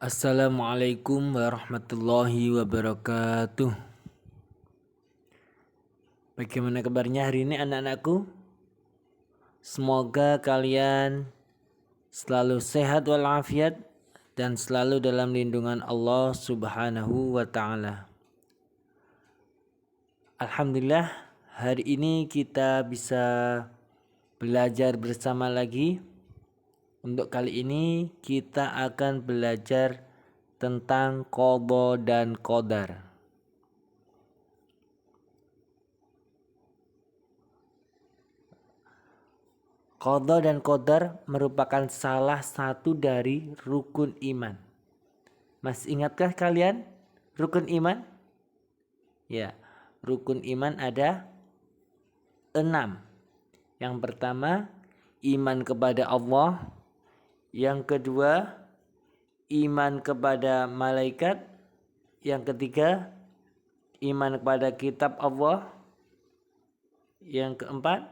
Assalamualaikum warahmatullahi wabarakatuh. Bagaimana kabarnya hari ini anak-anakku? Semoga kalian selalu sehat walafiat dan selalu dalam lindungan Allah Subhanahu wa taala. Alhamdulillah, hari ini kita bisa belajar bersama lagi. Untuk kali ini kita akan belajar tentang qada dan qadar. Qada dan qadar merupakan salah satu dari rukun iman. Masih ingatkah kalian rukun iman? Ya, rukun iman ada 6. Yang pertama, iman kepada Allah. Yang kedua, iman kepada malaikat. Yang ketiga, iman kepada kitab Allah. Yang keempat,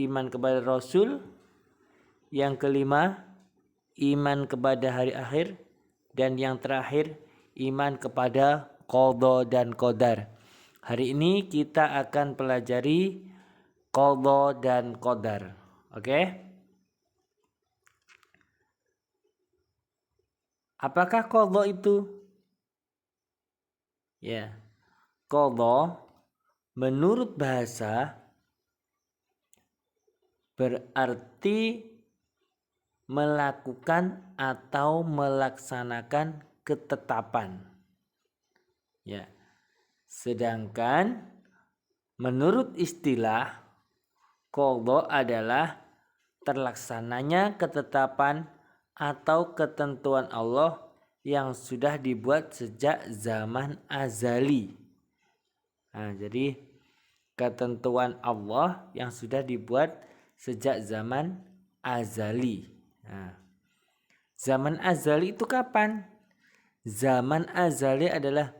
iman kepada Rasul. Yang kelima, iman kepada hari akhir. Dan yang terakhir, iman kepada qada dan qadar. Hari ini kita akan pelajari qada dan qadar. Oke? Apakah qada itu? Ya. Qada menurut bahasa berarti melakukan atau melaksanakan ketetapan. Ya. Sedangkan menurut istilah qada adalah terlaksananya ketetapan atau ketentuan Allah yang sudah dibuat sejak zaman azali. Nah, jadi ketentuan Allah yang sudah dibuat sejak zaman azali. Nah, zaman azali itu kapan? Zaman azali adalah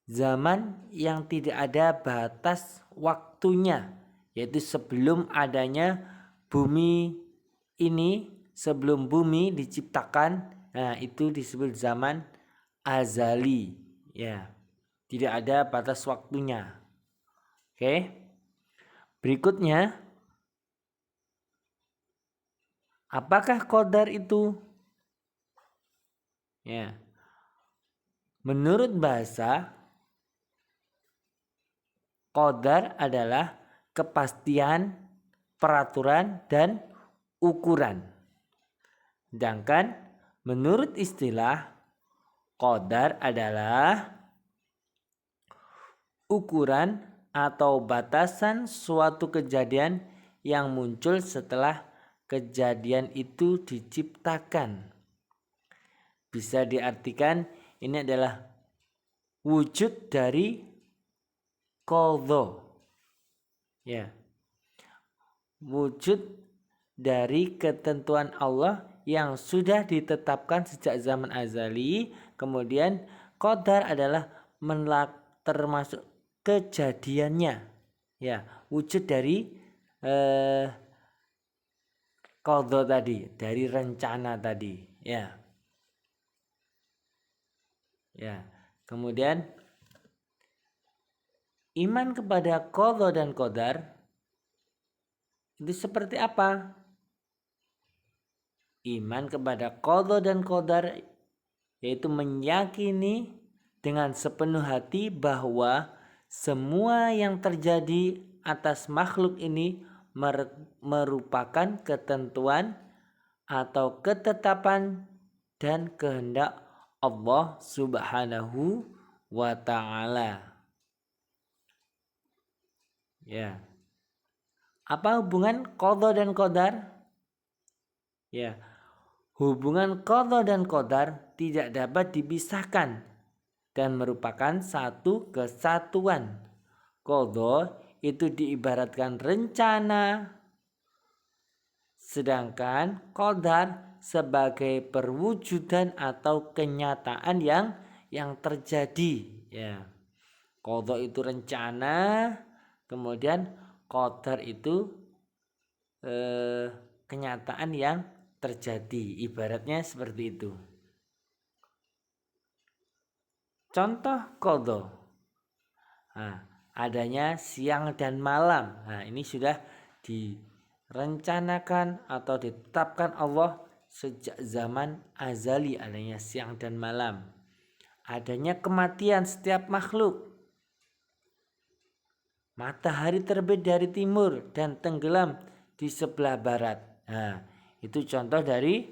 zaman yang tidak ada batas waktunya, yaitu sebelum adanya bumi ini, sebelum bumi diciptakan. Nah, itu disebut zaman azali. Ya, tidak ada batas waktunya. Oke. Berikutnya, apakah qadar itu? Ya. Menurut bahasa, qadar adalah kepastian, peraturan, dan ukuran. Sedangkan menurut istilah, qadar adalah ukuran atau batasan suatu kejadian yang muncul setelah kejadian itu diciptakan. Bisa diartikan ini adalah wujud dari qadha. Ya. Wujud dari ketentuan Allah yang sudah ditetapkan sejak zaman azali. Kemudian qadar adalah termasuk kejadiannya. Ya, wujud dari qadha tadi, dari rencana tadi. Ya. Ya. Kemudian iman kepada qadha dan qadar itu seperti apa? Iman kepada qadha dan qadar yaitu meyakini dengan sepenuh hati bahwa semua yang terjadi atas makhluk ini merupakan ketentuan atau ketetapan dan kehendak Allah Subhanahu wa taala. Ya. Apa hubungan qadha dan qadar? Ya. Hubungan qadha dan qadar tidak dapat dipisahkan dan merupakan satu kesatuan. Qadha itu diibaratkan rencana, sedangkan qadar sebagai perwujudan atau kenyataan yang terjadi. Ya. Qadha itu rencana, kemudian qadar itu kenyataan yang terjadi. Ibaratnya seperti itu. Contoh qadha. Adanya siang dan malam. Ini sudah direncanakan atau ditetapkan Allah sejak zaman azali, adanya siang dan malam. Adanya kematian setiap makhluk. Matahari terbit dari timur dan tenggelam di sebelah barat. Itu contoh dari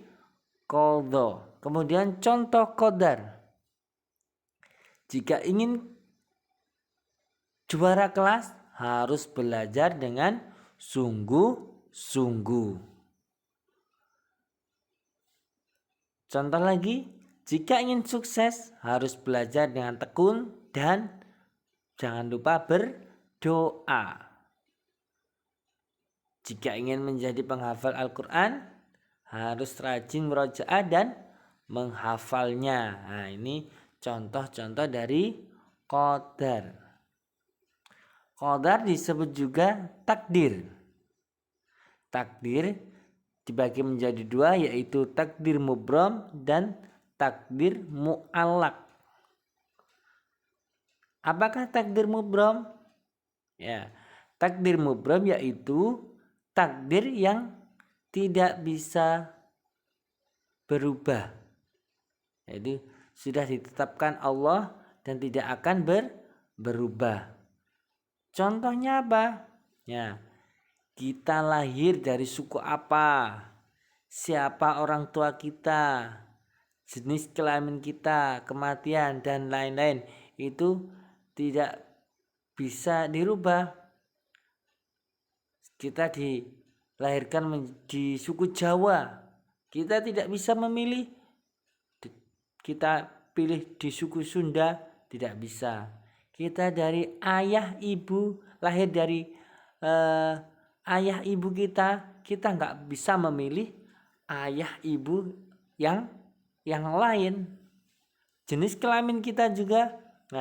qadha. Kemudian contoh qadar. Jika ingin juara kelas harus belajar dengan sungguh-sungguh. Contoh lagi, jika ingin sukses harus belajar dengan tekun dan jangan lupa berdoa. Jika ingin menjadi penghafal Al-Quran harus rajin murojaah dan menghafalnya. Ini contoh-contoh dari qadar. Qadar disebut juga takdir. Takdir dibagi menjadi dua, yaitu takdir mubram dan takdir mu'allaq. Apakah takdir mubram? Takdir mubram yaitu takdir yang tidak bisa berubah. Jadi sudah ditetapkan Allah dan tidak akan berubah. Contohnya apa? Kita lahir dari suku apa? Siapa orang tua kita? Jenis kelamin kita, kematian dan lain-lain. Itu tidak bisa dirubah. Kita dilahirkan di suku Jawa, kita tidak bisa memilih kita pilih di suku Sunda, tidak bisa. Kita dari ayah ibu, lahir dari ayah ibu kita nggak bisa memilih ayah ibu yang lain. Jenis kelamin kita juga,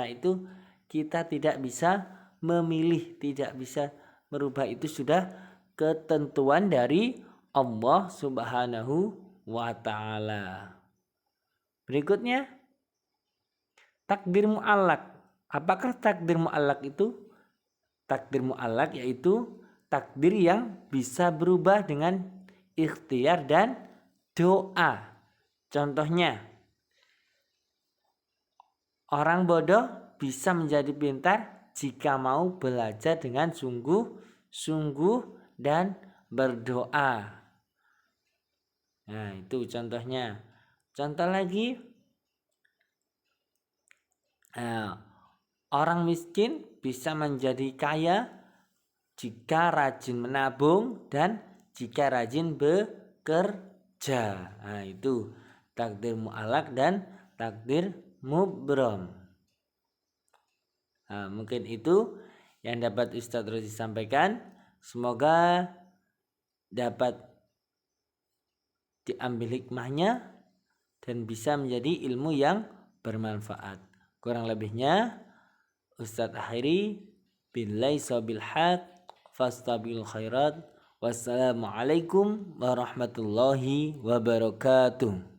itu kita tidak bisa memilih, tidak bisa merubah. Itu sudah ketentuan dari Allah Subhanahu wa ta'ala. Berikutnya takdir mu'allaq. Apakah takdir mu'allaq itu? Takdir mu'allaq yaitu takdir yang bisa berubah dengan ikhtiar dan doa. Contohnya, orang bodoh bisa menjadi pintar jika mau belajar dengan sungguh-sungguh dan berdoa. Itu contohnya. Contoh lagi, orang miskin bisa menjadi kaya jika rajin menabung dan jika rajin bekerja. Itu takdir mu'allaq dan takdir mubram. Mungkin itu yang dapat Ustadz Rozi sampaikan. Semoga dapat diambil hikmahnya dan bisa menjadi ilmu yang bermanfaat. Kurang lebihnya Ustadz akhiri, billahi sabil haq fastabil khairat. Wassalamualaikum warahmatullahi wabarakatuh.